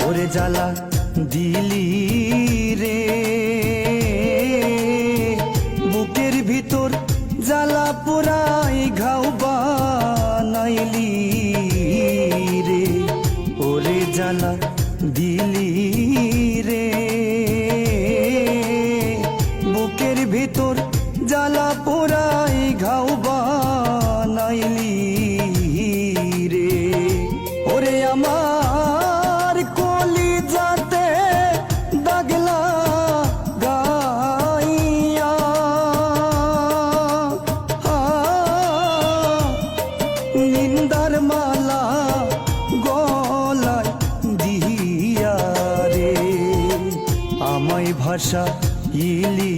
ওরে জ্বালা দিলি রে, বুকের ভিতর জ্বালা পোড়াই ঘাও বানাইলি রে। ওরে জ্বালা দিলি রে, বুকের ভিতর জ্বালা পোড়াই ঘাও বানাইলি রে। ওরে আমার কলিজাতে দাগলা গাইয়া, নিন্দার মালা গলায় দিয়া রে, আমায় ভাষা ইলি